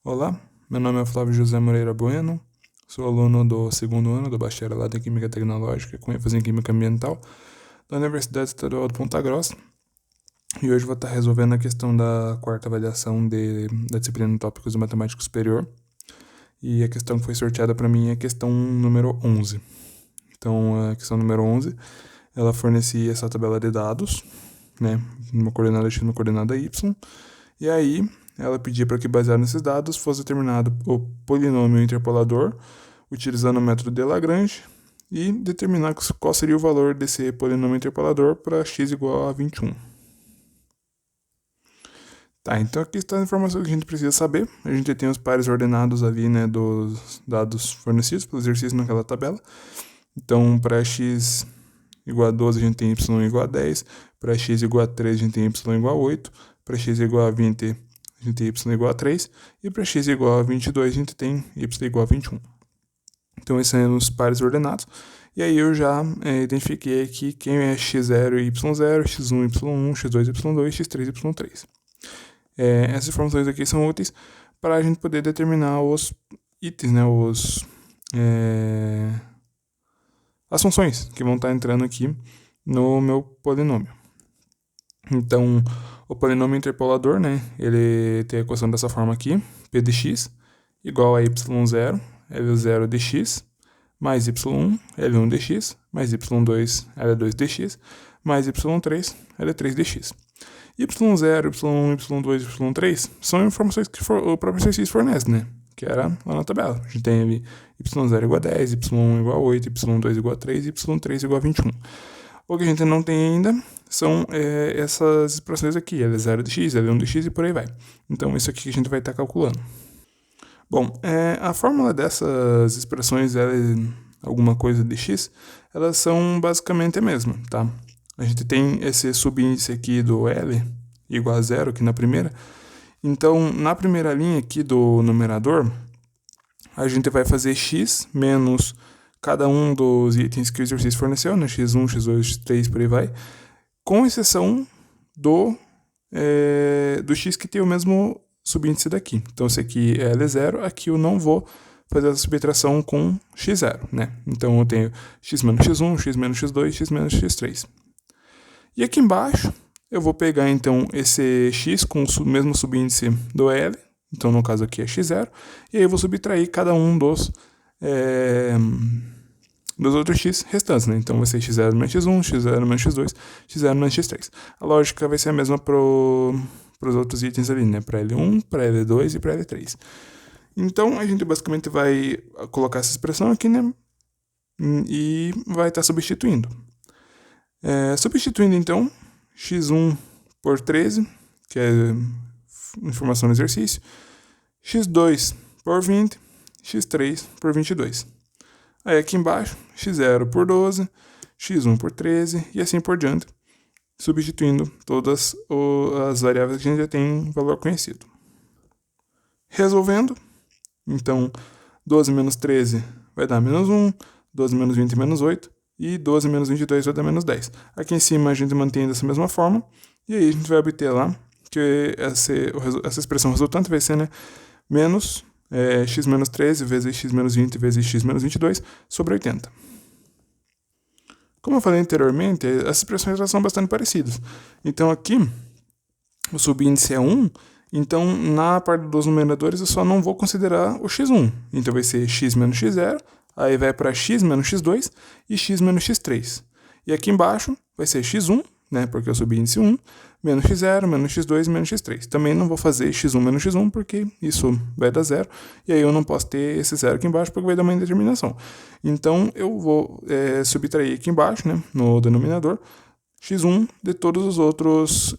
Olá, meu nome é Flávio José Moreira Bueno, sou aluno do segundo ano do Bacharelado em Química Tecnológica com ênfase em Química Ambiental da Universidade Estadual de Ponta Grossa e hoje vou estar resolvendo a questão da quarta avaliação da disciplina de Tópicos de Matemática Superior e a questão que foi sorteada para mim é a questão número 11. Então, a questão número 11, ela fornecia essa tabela de dados, né, uma coordenada x e uma coordenada y, e aí ela pedia para que, baseado nesses dados, fosse determinado o polinômio interpolador, utilizando o método de Lagrange, e determinar qual seria o valor desse polinômio interpolador para x igual a 21. Tá, então aqui está a informação que a gente precisa saber. A gente tem os pares ordenados ali, né, dos dados fornecidos pelo exercício naquela tabela. Então, para x igual a 12, a gente tem y igual a 10. Para x igual a 3, a gente tem y igual a 8. Para x igual a 20, a gente tem y igual a 3. E para x igual a 22, a gente tem y igual a 21. Então, esses são os pares ordenados. E aí eu já identifiquei aqui quem é x0 e y0, x1, y1, x2, y2, x3, y3. Essas informações aqui são úteis para a gente poder determinar os itens, né, as funções que vão estar entrando aqui no meu polinômio. Então, o polinômio interpolador, né, ele tem a equação dessa forma aqui, p de x igual a y0, L0 de x, mais y1, L1 de x, mais y2, L2 de x, mais y3, L3 de x. Y0, Y1, Y2 e Y3 são informações que o próprio exercício fornece, né? Que era lá na tabela. A gente tem ali Y0 igual a 10, Y1 igual a 8, Y2 igual a 3 e Y3 igual a 21. O que a gente não tem ainda são essas expressões aqui, L0 de x, L1 de x e por aí vai. Então, isso aqui que a gente vai estar calculando. Bom, a fórmula dessas expressões, L alguma coisa de x, elas são basicamente a mesma, tá? A gente tem esse subíndice aqui do L igual a 0 aqui na primeira. Então, na primeira linha aqui do numerador, a gente vai fazer x menos cada um dos itens que o exercício forneceu, né? x1, x2, x3, por aí vai, com exceção do x que tem o mesmo subíndice daqui. Então, esse aqui é L0, aqui eu não vou fazer essa subtração com x0, né? Então, eu tenho x menos x1, x menos x2, x menos x3. E aqui embaixo, eu vou pegar, então, esse x com o mesmo subíndice do L, então, no caso aqui é x0, e aí eu vou subtrair cada um dos outros x restantes, né? Então, vai ser x0 menos x1, x0 menos x2, x0 menos x3. A lógica vai ser a mesma para os outros itens ali, né? Para L1, para L2 e para L3. Então, a gente basicamente vai colocar essa expressão aqui, né? E vai estar substituindo. Substituindo, então, x1 por 13, que é informação do exercício, x2 por 20, x3 por 22. Aí aqui embaixo, x0 por 12, x1 por 13 e assim por diante, substituindo todas as variáveis que a gente já tem valor conhecido. Resolvendo, então, 12 menos 13 vai dar menos 1, 12 menos 20 menos 8, e 12 menos 22 vai dar menos 10. Aqui em cima a gente mantém dessa mesma forma, e aí a gente vai obter lá que essa expressão resultante vai ser, né, menos x menos 13 vezes x menos 20 vezes x menos 22 sobre 80. Como eu falei anteriormente, as expressões já são bastante parecidas. Então aqui, o subíndice é 1, então na parte dos numeradores eu só não vou considerar o x1. Então vai ser x menos x0, aí vai para x menos x2 e x menos x3. E aqui embaixo vai ser x1, né, porque eu subíndice 1, menos x0, menos x2 e menos x3. Também não vou fazer x1 menos x1, porque isso vai dar 0. E aí eu não posso ter esse 0 aqui embaixo, porque vai dar uma indeterminação. Então eu vou subtrair aqui embaixo, né, no denominador, x1 de todos os outros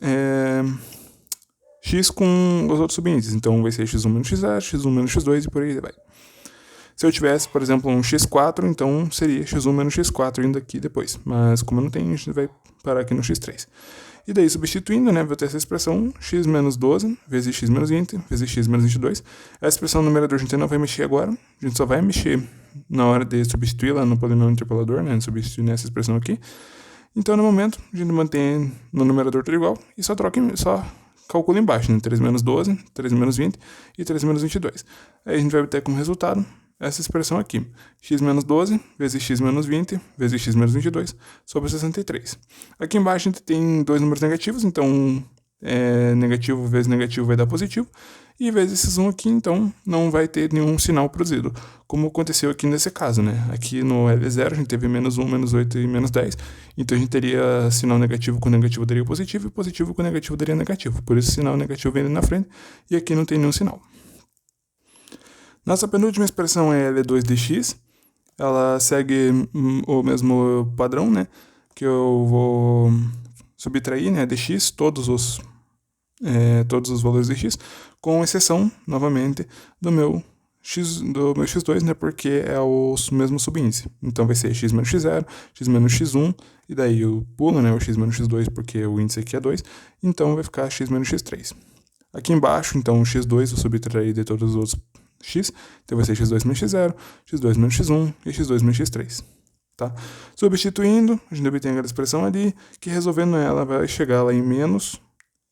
x com os outros subíndices. Então vai ser x1 menos x0, x1 menos x2 e por aí vai. Se eu tivesse, por exemplo, um x4, então seria x1 menos x4 indo aqui depois. Mas como eu não tenho, a gente vai parar aqui no x3. E daí, substituindo, né, vou ter essa expressão x menos 12 vezes x menos 20 vezes x menos 22. A expressão no numerador a gente não vai mexer agora. A gente só vai mexer na hora de substituir lá no polinômio interpolador, né, substituir nessa expressão aqui. Então, no momento, a gente mantém no numerador tudo igual e só calcula embaixo, né? 3 menos 12, 3 menos 20 e 3 menos 22. Aí a gente vai obter como resultado essa expressão aqui, x menos 12 vezes x menos 20 vezes x menos 22 sobre 63. Aqui embaixo a gente tem dois números negativos, então negativo vezes negativo vai dar positivo, e vezes esses 1 aqui, então não vai ter nenhum sinal produzido, como aconteceu aqui nesse caso, né? Aqui no L0 a gente teve menos 1, menos 8 e menos 10, então a gente teria sinal negativo com negativo daria positivo, e positivo com negativo daria negativo, por isso o sinal negativo vem ali na frente, e aqui não tem nenhum sinal. Nossa penúltima expressão é L2dx, ela segue o mesmo padrão, né? Que eu vou subtrair, né, dx, todos os valores de x, com exceção, novamente, do meu x2, né, porque é o mesmo subíndice. Então vai ser x menos x0, x menos x1, e daí eu pulo, né, o x menos x2, porque o índice aqui é 2, então vai ficar x menos x3. Aqui embaixo, então, o x2 eu subtrair de todos os outros x, então vai ser x2 menos x0, x2 menos x1 e x2 menos x3. Tá? Substituindo, a gente obtém aquela expressão ali, que resolvendo ela vai chegar lá em menos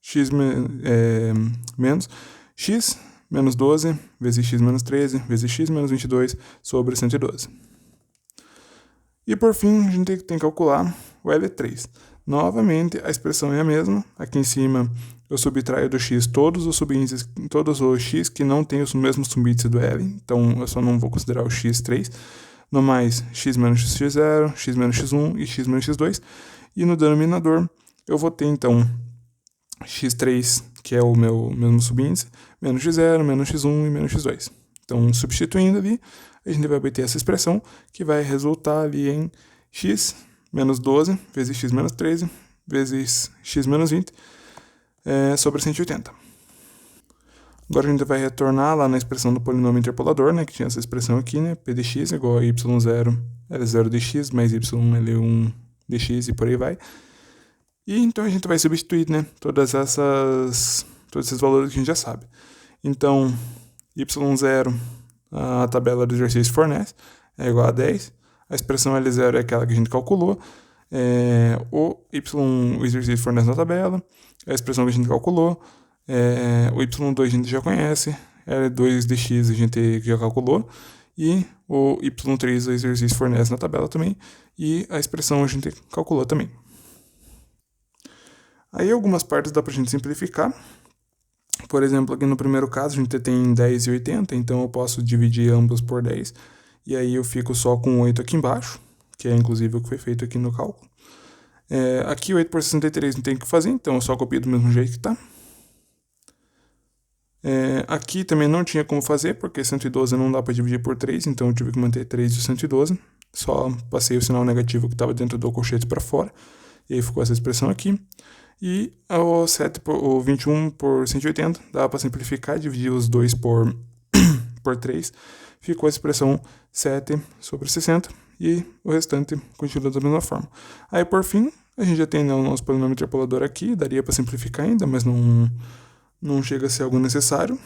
x menos 12 vezes x menos 13 vezes x menos 22 sobre 112. E por fim, a gente tem que calcular o L3. Novamente, a expressão é a mesma. Aqui em cima, eu subtraio do x todos os subíndices, todos os x que não têm o mesmo subíndice do L. Então, eu só não vou considerar o x3. No mais, x menos x0, x menos x1 e x menos x2. E no denominador, eu vou ter, então, x3, que é o meu mesmo subíndice, menos x0, menos x1 e menos x2. Então, substituindo ali, a gente vai obter essa expressão, que vai resultar ali em x menos 12 vezes x menos 13 vezes x menos 20 sobre 180. Agora a gente vai retornar lá na expressão do polinômio interpolador, né, que tinha essa expressão aqui, né, p de x igual a y0 L0 dx mais y1 L1 dx e por aí vai. E então a gente vai substituir, né, todos esses valores que a gente já sabe. Então, y0, a tabela do exercício fornece, é igual a 10. A expressão L0 é aquela que a gente calculou. O exercício fornece na tabela. A expressão que a gente calculou. O y2 a gente já conhece. L2 dx a gente já calculou. E o y3 o exercício fornece na tabela também. E a expressão a gente calculou também. Aí algumas partes dá pra gente simplificar. Por exemplo, aqui no primeiro caso a gente tem 10 e 80, então eu posso dividir ambos por 10. E aí eu fico só com 8 aqui embaixo, que é inclusive o que foi feito aqui no cálculo. Aqui 8 por 63 não tem o que fazer, então eu só copio do mesmo jeito que tá. Aqui também não tinha como fazer, porque 112 não dá para dividir por 3, então eu tive que manter 3 de 112. Só passei o sinal negativo que estava dentro do colchete para fora, e aí ficou essa expressão aqui. E o 21 por 180, dá para simplificar, dividir os dois por 3, ficou a expressão 7 sobre 60, e o restante continua da mesma forma. Aí por fim, a gente já tem, né, o nosso polinômio interpolador aqui, daria para simplificar ainda, mas não chega a ser algo necessário,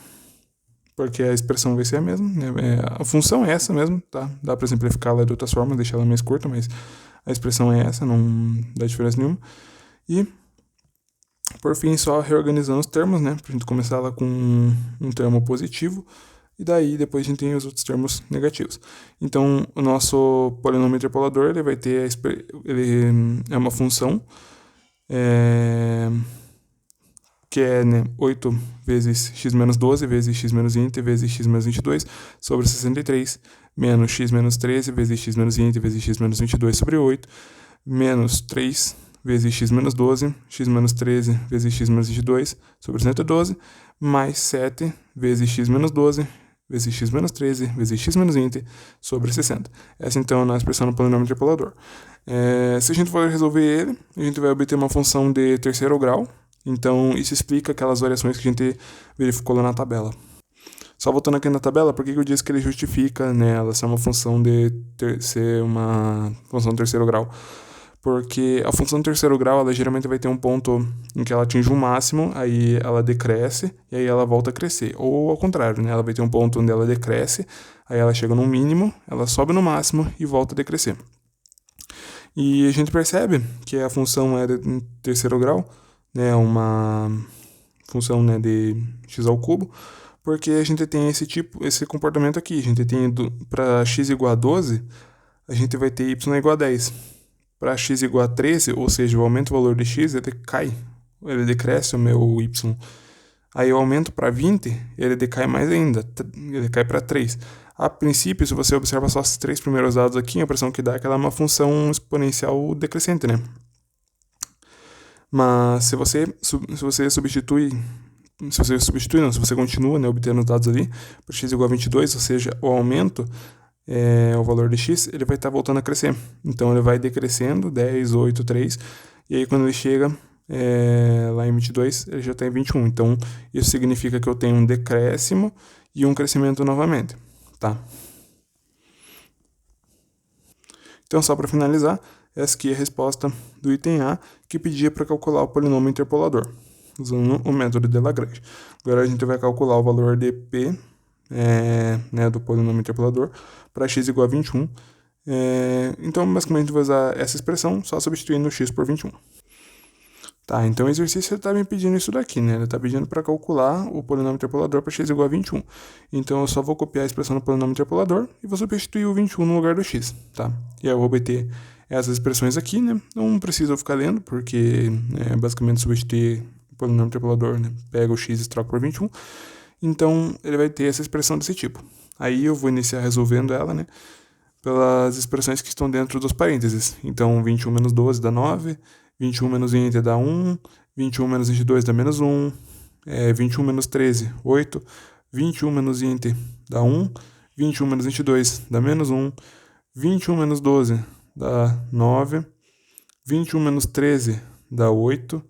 porque a expressão vai ser a mesma, né? A função é essa mesmo, tá? Dá para simplificar ela de outras formas, deixar ela mais curta, mas a expressão é essa, não dá diferença nenhuma. E por fim, só reorganizando os termos, né? Pra gente começar lá com um termo positivo, e daí depois a gente tem os outros termos negativos. Então, o nosso polinômio interpolador, ele vai ter, ele é uma função, que é, né, 8 vezes x menos 12 vezes x menos 20 vezes x menos 22 sobre 63, menos x menos 13 vezes x menos 20 vezes x menos 22 sobre 8, menos 3 vezes x menos 12, x menos 13 vezes x menos 22 sobre 112, mais 7 vezes x menos 12 vezes x menos 13 vezes x menos 20 sobre 60. Essa então é a nossa expressão no polinômio interpolador. Se a gente for resolver ele, a gente vai obter uma função de terceiro grau. Então isso explica aquelas variações que a gente verificou lá na tabela. Só voltando aqui na tabela, por que eu disse que ele justifica, né, ela ser uma função ser uma função de terceiro grau? Porque a função de terceiro grau, ela geralmente vai ter um ponto em que ela atinge um máximo, aí ela decresce, e aí ela volta a crescer. Ou ao contrário, né? Ela vai ter um ponto onde ela decresce, aí ela chega no mínimo, ela sobe no máximo e volta a decrescer. E a gente percebe que a função é de terceiro grau, né? Uma função, né, de x ao cubo, porque a gente tem esse comportamento aqui. A gente tem para x igual a 12, a gente vai ter y igual a 10. Para x igual a 13, ou seja, eu aumento o valor de x, ele decresce o meu y. Aí eu aumento para 20, ele decai mais ainda, ele cai para 3. A princípio, se você observa só os 3 primeiros dados aqui, a impressão que dá é que ela é uma função exponencial decrescente, né? Mas se você continua, né, obtendo os dados ali, para x igual a 22, ou seja, o aumento, o valor de x, ele vai estar voltando a crescer. Então ele vai decrescendo, 10, 8, 3, e aí quando ele chega lá em 22, ele já está em 21. Então isso significa que eu tenho um decréscimo e um crescimento novamente, tá? Então, só para finalizar, essa aqui é a resposta do item A, que pedia para calcular o polinômio interpolador, usando o método de Lagrange. Agora a gente vai calcular o valor de P, né, do polinômio interpolador, para x igual a 21. Então, basicamente, vou usar essa expressão, só substituindo x por 21. Tá, então o exercício está me pedindo isso daqui, né? Ele está pedindo para calcular o polinômio interpolador para x igual a 21. Então eu só vou copiar a expressão do polinômio interpolador e vou substituir o 21 no lugar do x, tá? E aí eu vou obter essas expressões aqui, né? Não preciso ficar lendo, porque basicamente substituir o polinômio interpolador, né? Pega o x e troca por 21. Então ele vai ter essa expressão desse tipo. Aí eu vou iniciar resolvendo ela, né? Pelas expressões que estão dentro dos parênteses. Então 21 menos 12 dá 9. 21 menos 20 dá 1, 21 menos 22 dá menos 1, 21 menos 13, 8, 21 menos 20 dá 1, 21 menos 22 dá menos 1, 21 menos 12 dá 9, 21 menos 13 dá 8,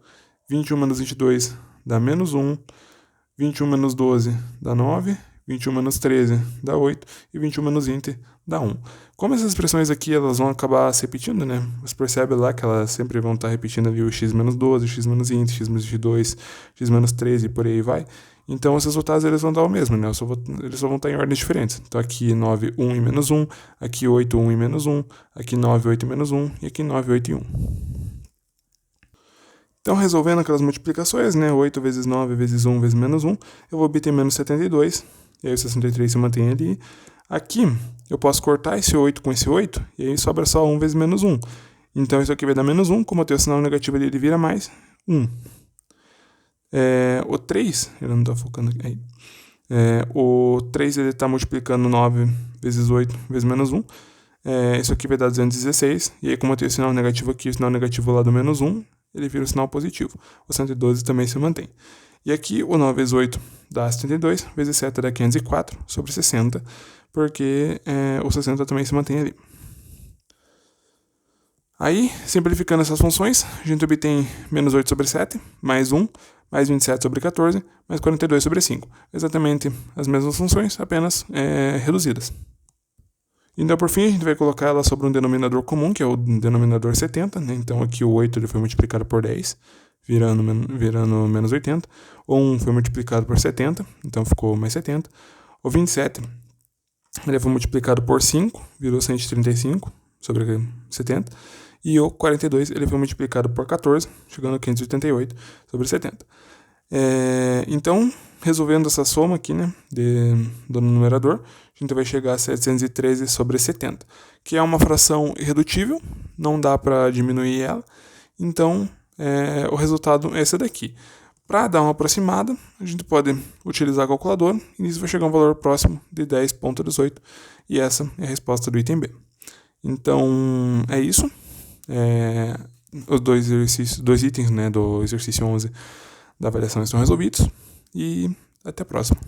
21 menos 22 dá menos 1, 21 menos 12 dá 9, 21 menos 13 dá 8 e 21 menos 20 dá 1. Como essas expressões aqui elas vão acabar se repetindo, né? Você percebe lá que elas sempre vão estar repetindo ali o x menos 12, x menos 20, x menos 22, x menos 13 e por aí vai. Então os resultados eles vão dar o mesmo, né? Eles só vão estar em ordens diferentes. Então aqui 9, 1 e menos 1, aqui 8, 1 e menos 1, aqui 9, 8 e menos 1 e aqui 9, 8 e 1. Então, resolvendo aquelas multiplicações, né? 8 vezes 9 vezes 1 vezes menos 1, eu vou obter menos 72, e aí o 63 se mantém ali. Aqui, eu posso cortar esse 8 com esse 8, e aí sobra só 1 vezes menos 1. Então, isso aqui vai dar menos 1, como eu tenho o sinal negativo ali, ele vira mais 1. O 3, ele não está focando aqui, aí. O 3, ele está multiplicando 9 vezes 8 vezes menos 1. Isso aqui vai dar 216, e aí como eu tenho o sinal negativo aqui, o sinal negativo lá do menos 1, ele vira o sinal positivo. O 112 também se mantém. E aqui o 9 vezes 8 dá 72, vezes 7 dá 504 sobre 60, porque o 60 também se mantém ali. Aí, simplificando essas funções, a gente obtém menos 8 sobre 7, mais 1, mais 27 sobre 14, mais 42 sobre 5. Exatamente as mesmas funções, apenas reduzidas. Então, por fim, a gente vai colocar ela sobre um denominador comum, que é o denominador 70, né? Então, aqui o 8 ele foi multiplicado por 10, virando menos 80. O 1 foi multiplicado por 70, então ficou mais 70. O 27 ele foi multiplicado por 5, virou 135 sobre 70. E o 42 ele foi multiplicado por 14, chegando a 588 sobre 70. Então, resolvendo essa soma aqui, né, do numerador, a gente vai chegar a 713 sobre 70, que é uma fração irredutível, não dá para diminuir ela, então o resultado é esse daqui. Para dar uma aproximada, a gente pode utilizar a calculadora e nisso vai chegar um valor próximo de 10,18, e essa é a resposta do item B. Então, é isso. Os dois itens, né, do exercício 11 da avaliação estão resolvidos, e até a próxima.